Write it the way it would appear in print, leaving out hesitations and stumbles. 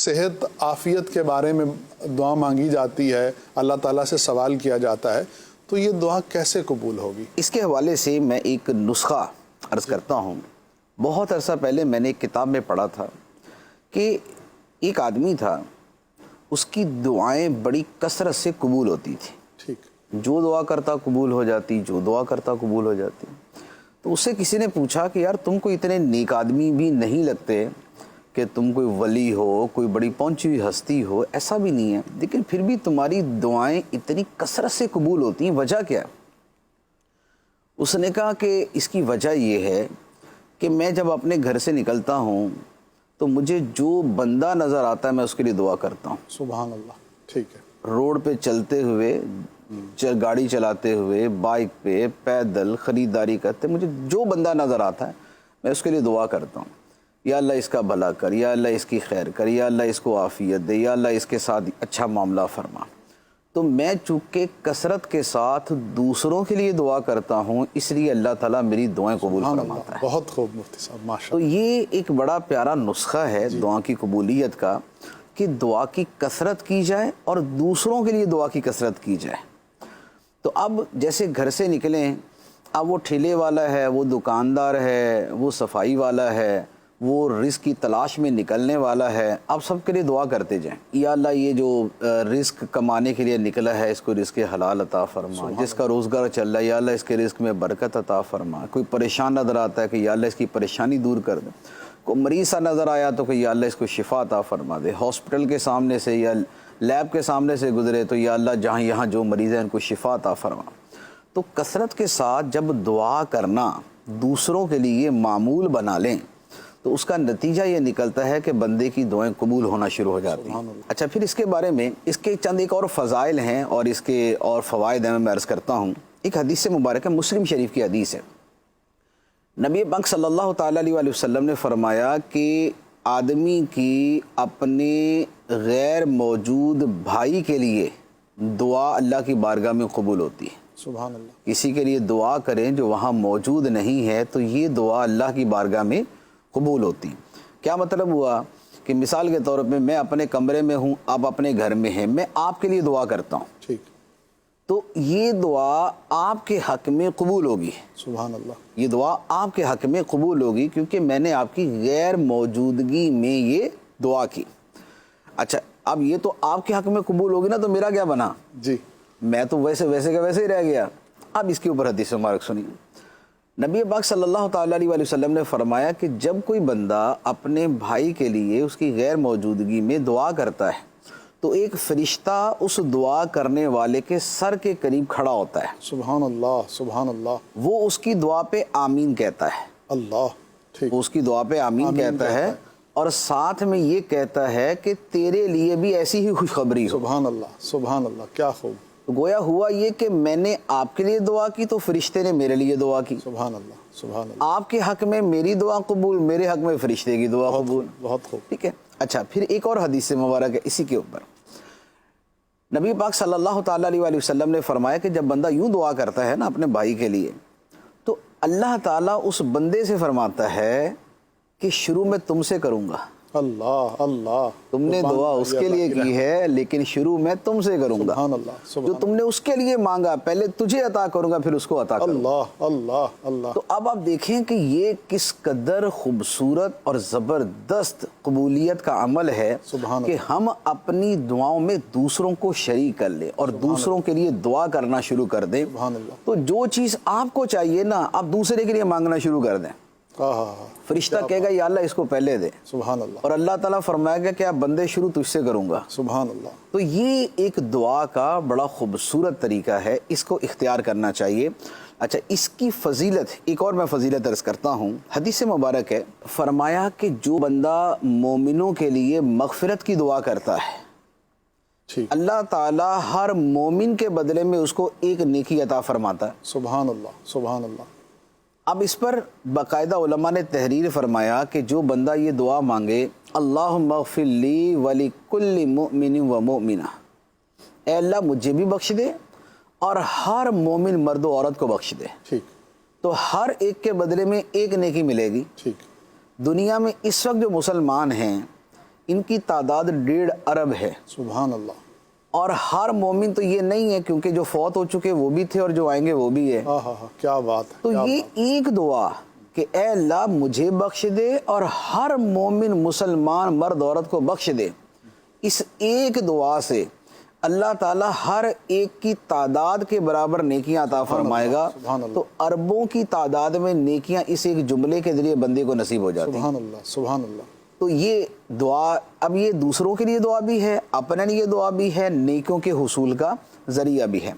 صحت عافیت کے بارے میں دعا مانگی جاتی ہے، اللہ تعالیٰ سے سوال کیا جاتا ہے، تو یہ دعا کیسے قبول ہوگی؟ اس کے حوالے سے میں ایک نسخہ عرض کرتا ہوں۔ بہت عرصہ پہلے میں نے ایک کتاب میں پڑھا تھا کہ ایک آدمی تھا، اس کی دعائیں بڑی کثرت سے قبول ہوتی تھی۔ ٹھیک، جو دعا کرتا قبول ہو جاتی، جو دعا کرتا قبول ہو جاتی۔ تو اس سے کسی نے پوچھا کہ یار تم کو اتنے نیک آدمی بھی نہیں لگتے کہ تم کوئی ولی ہو، کوئی بڑی پہنچی ہوئی ہستی ہو، ایسا بھی نہیں ہے، لیکن پھر بھی تمہاری دعائیں اتنی کثرت سے قبول ہوتی ہیں، وجہ کیا ہے؟ اس نے کہا کہ اس کی وجہ یہ ہے کہ میں جب اپنے گھر سے نکلتا ہوں تو مجھے جو بندہ نظر آتا ہے میں اس کے لیے دعا کرتا ہوں۔ سبحان اللہ، ٹھیک ہے۔ روڈ پہ چلتے ہوئے، گاڑی چلاتے ہوئے، بائک پہ، پیدل، خریداری کرتے، مجھے جو بندہ نظر آتا ہے میں اس کے لیے دعا کرتا ہوں، یا اللہ اس کا بھلا کر، یا اللہ اس کی خیر کر، یا اللہ اس کو عافیت دے، یا اللہ اس کے ساتھ اچھا معاملہ فرما۔ تو میں چونکہ کثرت کے ساتھ دوسروں کے لیے دعا کرتا ہوں، اس لیے اللہ تعالیٰ میری دعائیں قبول فرماتا ہے۔ بہت خوب مفتی صاحب، ماشاء تو یہ ایک بڑا پیارا نسخہ ہے دعا کی قبولیت کا، کہ دعا کی کثرت کی جائے اور دوسروں کے لیے دعا کی کثرت کی جائے۔ تو اب جیسے گھر سے نکلیں، اب وہ ٹھیلے والا ہے، وہ دکاندار ہے، وہ صفائی والا ہے، وہ رزق کی تلاش میں نکلنے والا ہے، اب سب کے لیے دعا کرتے جائیں، یا اللہ یہ جو رزق کمانے کے لیے نکلا ہے اس کو رزق حلال عطا فرما، جس کا روزگار چل رہا ہے یا اللہ اس کے رزق میں برکت عطا فرما، کوئی پریشان نظر آتا ہے کہ یا اللہ اس کی پریشانی دور کر دے، کوئی مریض سا نظر آیا تو کہ یا اللہ اس کو شفا عطا فرما دے، ہاسپٹل کے سامنے سے یا لیب کے سامنے سے گزرے تو یا اللہ جہاں یہاں جو مریض ہیں ان کو شفا عطا فرما۔ تو کثرت کے ساتھ جب دعا کرنا دوسروں کے لیے معمول بنا لیں تو اس کا نتیجہ یہ نکلتا ہے کہ بندے کی دعائیں قبول ہونا شروع ہو جاتی ہیں۔ اچھا، پھر اس کے بارے میں اس کے چند ایک اور فضائل ہیں اور اس کے اور فوائد ہیں، میں عرض کرتا ہوں۔ ایک حدیث مبارک ہے، مسلم شریف کی حدیث ہے، نبی پاک صلی اللہ تعالیٰ علیہ وسلم نے فرمایا کہ آدمی کی اپنے غیر موجود بھائی کے لیے دعا اللہ کی بارگاہ میں قبول ہوتی ہے۔ سبحان اللہ۔ کسی کے لیے دعا کریں جو وہاں موجود نہیں ہے تو یہ دعا اللہ کی بارگاہ میں قبول ہوتی۔ کیا مطلب ہوا کہ مثال کے طور پہ میں اپنے کمرے میں ہوں، آپ اپنے گھر میں ہیں، میں آپ کے لیے دعا کرتا ہوں، ٹھیک، تو یہ دعا آپ کے حق میں قبول ہوگی۔ سبحان اللہ۔ یہ دعا آپ کے حق میں قبول ہوگی کیونکہ میں نے آپ کی غیر موجودگی میں یہ دعا کی۔ اچھا، اب یہ تو آپ کے حق میں قبول ہوگی نا، تو میرا کیا بنا؟ جی، میں تو ویسے کا ویسے ہی رہ گیا۔ اب اس کے اوپر حدیث مبارک سنیے، نبی پاک صلی اللہ تعالیٰ علیہ وسلم نے فرمایا کہ جب کوئی بندہ اپنے بھائی کے لیے اس کی غیر موجودگی میں دعا کرتا ہے تو ایک فرشتہ اس دعا کرنے والے کے سر کے قریب کھڑا ہوتا ہے، سبحان اللہ، سبحان اللہ۔ وہ اس کی دعا پہ آمین کہتا ہے، اللہ، ٹھیک، وہ اس کی دعا پہ آمین کہتا ہے اور ساتھ میں یہ کہتا ہے کہ تیرے لیے بھی ایسی ہی خوشخبری ہو۔ سبحان اللہ، سبحان اللہ، کیا خوب۔ تو گویا ہوا یہ کہ میں نے آپ کے لیے دعا کی تو فرشتے نے میرے لیے دعا کی، سبحان اللہ، سبحان اللہ، آپ کے حق میں میری دعا قبول، میرے حق میں فرشتے کی دعا قبول۔ بہت خوب۔ ٹھیک ہے۔ اچھا، پھر ایک اور حدیث مبارک ہے اسی کے اوپر، نبی پاک صلی اللہ تعالیٰ علیہ وسلم نے فرمایا کہ جب بندہ یوں دعا کرتا ہے نا اپنے بھائی کے لیے تو اللہ تعالیٰ اس بندے سے فرماتا ہے کہ شروع میں تم سے کروں گا، اللہ، اللہ، تم نے دعا اس کے لیے کی ہے لیکن شروع میں تم سے کروں گا، سبحان اللہ، جو سبحان تم نے اس کے لیے مانگا پہلے تجھے عطا کروں گا پھر اس کو عطا کروں گا۔ اللہ، اللہ، اللہ۔ تو اب آپ دیکھیں کہ یہ کس قدر خوبصورت اور زبردست قبولیت کا عمل ہے سبحان کہ ہم اپنی دعاؤں میں دوسروں کو شریک کر لیں اور دوسروں کے لیے دعا کرنا شروع کر دیں، سبحان اللہ۔ تو جو چیز آپ کو چاہیے نا آپ دوسرے کے لیے مانگنا شروع کر دیں۔ فرشتہ کہے گا یا اللہ اس کو پہلے دے، سبحان اللہ، اور اللہ تعالیٰ فرمائے گا کہ آپ بندے شروع تجھ سے کروں گا۔ سبحان اللہ۔ تو یہ ایک دعا کا بڑا خوبصورت طریقہ ہے، اس کو اختیار کرنا چاہیے۔ اچھا، اس کی فضیلت ایک اور میں فضیلت عرض کرتا ہوں، حدیث مبارک ہے، فرمایا کہ جو بندہ مومنوں کے لیے مغفرت کی دعا کرتا ہے ٹھیک، اللہ تعالیٰ ہر مومن کے بدلے میں اس کو ایک نیکی عطا فرماتا ہے۔ سبحان اللہ، سبحان اللہ۔ اب اس پر باقاعدہ علماء نے تحریر فرمایا کہ جو بندہ یہ دعا مانگے، اللہم اغفر لی ولکل مؤمن و مؤمنہ، اے اللہ مجھے بھی بخش دے اور ہر مومن مرد و عورت کو بخش دے، ٹھیک، تو ہر ایک کے بدلے میں ایک نیکی ملے گی۔ ٹھیک، دنیا میں اس وقت جو مسلمان ہیں ان کی تعداد 1.5 ارب ہے. سبحان اللہ. اور ہر مومن تو یہ نہیں ہے، کیونکہ جو فوت ہو چکے وہ بھی تھے اور جو آئیں گے وہ بھی ہے. کیا بات ہے. تو یہ ایک دعا کہ اے اللہ مجھے بخش دے اور ہر مومن مسلمان مرد عورت کو بخش دے، اس ایک دعا سے اللہ تعالیٰ ہر ایک کی تعداد کے برابر نیکیاں عطا فرمائے گا. تو اربوں کی تعداد میں نیکیاں اس ایک جملے کے ذریعے بندے کو نصیب ہو جاتی ہیں. سبحان اللہ. سبحان اللہ. تو یہ دعا، اب یہ دوسروں کے لیے دعا بھی ہے، اپنے لیے دعا بھی ہے، نیکیوں کے حصول کا ذریعہ بھی ہے.